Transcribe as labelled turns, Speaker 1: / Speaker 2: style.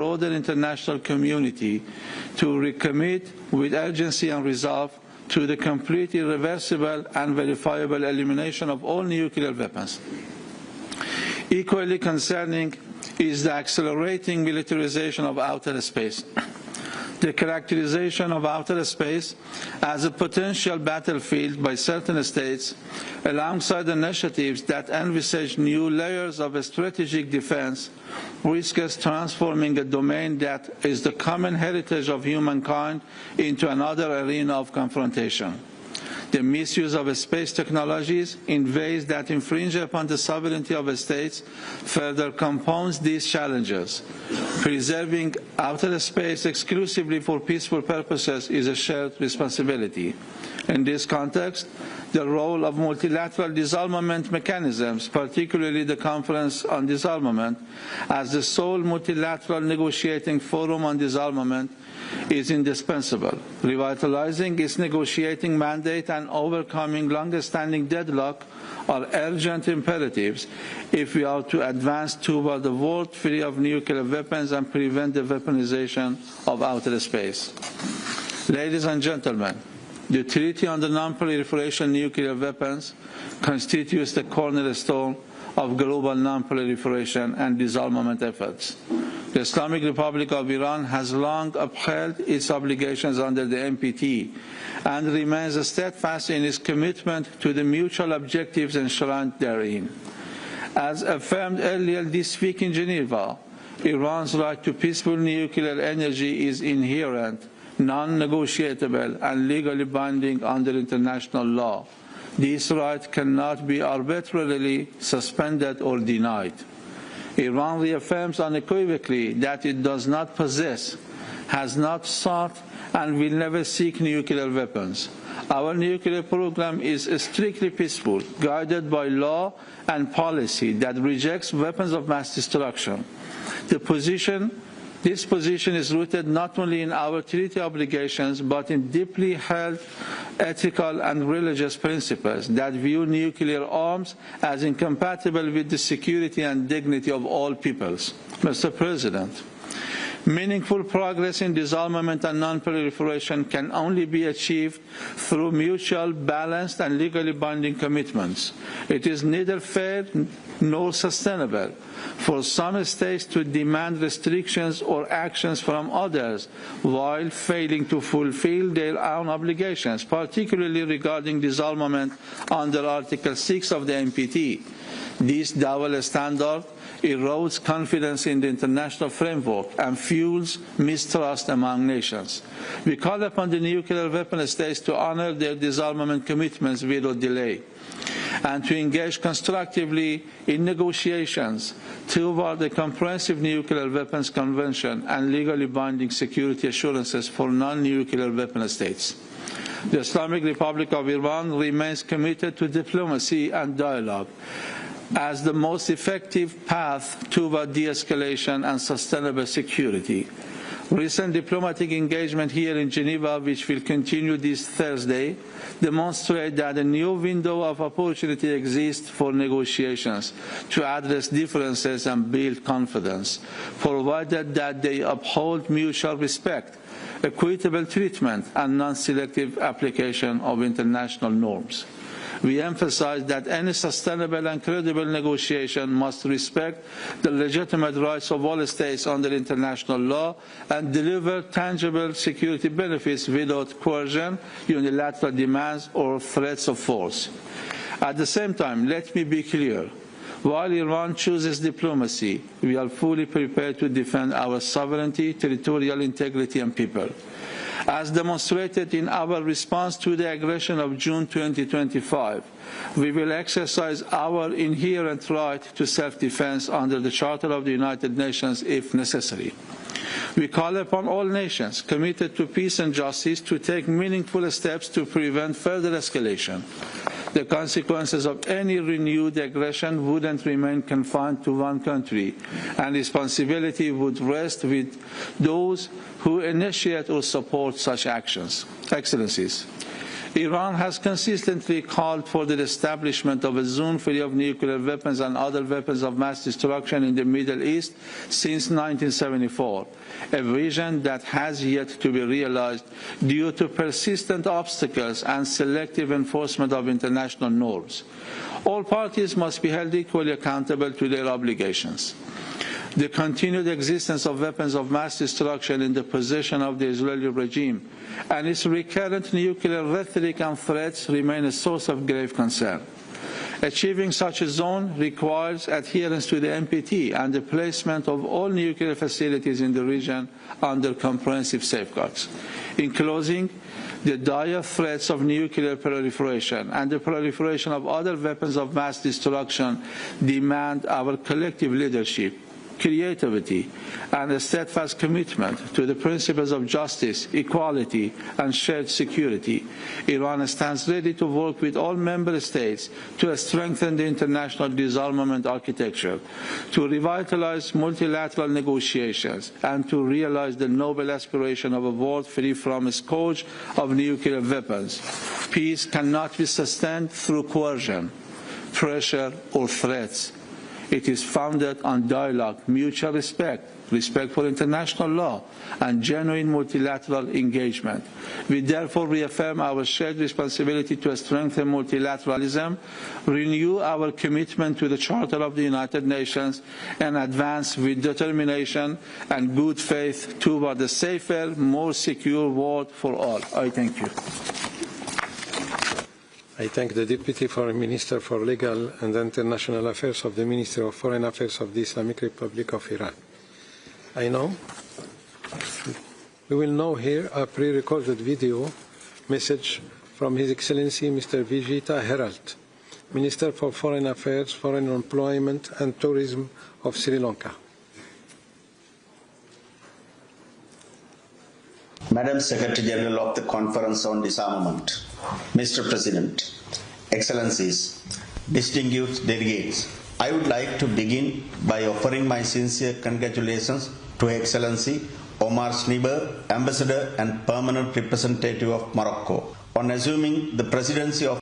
Speaker 1: broader international community to recommit with urgency and resolve to the complete, irreversible and verifiable elimination of all nuclear weapons. Equally concerning is the accelerating militarization of outer space. The characterization of outer space as a potential battlefield by certain states, alongside initiatives that envisage new layers of strategic defense, risks transforming a domain that is the common heritage of humankind into another arena of confrontation. The misuse of space technologies in ways that infringe upon the sovereignty of states further compounds these challenges. Preserving outer space exclusively for peaceful purposes is a shared responsibility. In this context, the role of multilateral disarmament mechanisms, particularly the Conference on Disarmament, as the sole multilateral negotiating forum on disarmament, is indispensable. Revitalizing its negotiating mandate and overcoming long-standing deadlock are urgent imperatives if we are to advance toward a world free of nuclear weapons and prevent the weaponization of outer space. Ladies and gentlemen, the Treaty on the Non-Proliferation of Nuclear Weapons constitutes the cornerstone of global non-proliferation and disarmament efforts. The Islamic Republic of Iran has long upheld its obligations under the NPT and remains steadfast in its commitment to the mutual objectives enshrined therein. As affirmed earlier this week in Geneva, Iran's right to peaceful nuclear energy is inherent, non-negotiable, and legally binding under international law. This right cannot be arbitrarily suspended or denied. Iran reaffirms unequivocally that it does not possess, has not sought, and will never seek nuclear weapons. Our nuclear program is strictly peaceful, guided by law and policy that rejects weapons of mass destruction. This position is rooted not only in our treaty obligations, but in deeply held ethical and religious principles that view nuclear arms as incompatible with the security and dignity of all peoples. Mr. President, meaningful progress in disarmament and non-proliferation can only be achieved through mutual, balanced, and legally binding commitments. It is neither fair nor sustainable for some states to demand restrictions or actions from others while failing to fulfill their own obligations, particularly regarding disarmament under Article 6 of the NPT. This double standard erodes confidence in the international framework and fuels mistrust among nations. We call upon the nuclear weapon states to honor their disarmament commitments without delay and to engage constructively in negotiations toward a comprehensive nuclear weapons convention and legally binding security assurances for non-nuclear weapon states. The Islamic Republic of Iran remains committed to diplomacy and dialogue as the most effective path toward de-escalation and sustainable security. Recent diplomatic engagement here in Geneva, which will continue this Thursday, demonstrate that a new window of opportunity exists for negotiations to address differences and build confidence, provided that they uphold mutual respect, equitable treatment, and non-selective application of international norms. We emphasize that any sustainable and credible negotiation must respect the legitimate rights of all states under international law and deliver tangible security benefits without coercion, unilateral demands, or threats of force. At the same time, let me be clear. While Iran chooses diplomacy, we are fully prepared to defend our sovereignty, territorial integrity, and people. As demonstrated in our response to the aggression of June 2025, we will exercise our inherent right to self-defense under the Charter of the United Nations if necessary. We call upon all nations committed to peace and justice to take meaningful steps to prevent further escalation. The consequences of any renewed aggression wouldn't remain confined to one country, and responsibility would rest with those who initiate or support such actions. Excellencies, Iran has consistently called for the establishment of a zone free of nuclear weapons and other weapons of mass destruction in the Middle East since 1974, a vision that has yet to be realized due to persistent obstacles and selective enforcement of international norms. All parties must be held equally accountable to their obligations. The continued existence of weapons of mass destruction in the possession of the Israeli regime and its recurrent nuclear rhetoric and threats remain a source of grave concern. Achieving such a zone requires adherence to the NPT and the placement of all nuclear facilities in the region under comprehensive safeguards. In closing, the dire threats of nuclear proliferation and the proliferation of other weapons of mass destruction demand our collective leadership, creativity, and a steadfast commitment to the principles of justice, equality, and shared security. Iran stands ready to work with all member states to strengthen the international disarmament architecture, to revitalize multilateral negotiations, and to realize the noble aspiration of a world free from a scourge of nuclear weapons. Peace cannot be sustained through coercion, pressure, or threats. It is founded on dialogue, mutual respect, respect for international law, and genuine multilateral engagement. We therefore reaffirm our shared responsibility to strengthen multilateralism, renew our commitment to the Charter of the United Nations, and advance with determination and good faith toward a safer, more secure world for all. I thank you.
Speaker 2: I thank the Deputy Foreign Minister for Legal and International Affairs of the Ministry of Foreign Affairs of the Islamic Republic of Iran. We will now hear a pre-recorded video message from His Excellency Mr. Vijita Herald, Minister for Foreign Affairs, Foreign Employment and Tourism of Sri Lanka.
Speaker 3: Madam Secretary General of the Conference on Disarmament, Mr. President, Excellencies, distinguished delegates, I would like to begin by offering my sincere congratulations to Her Excellency Omar Schneeber, Ambassador and Permanent Representative of Morocco, on assuming the presidency of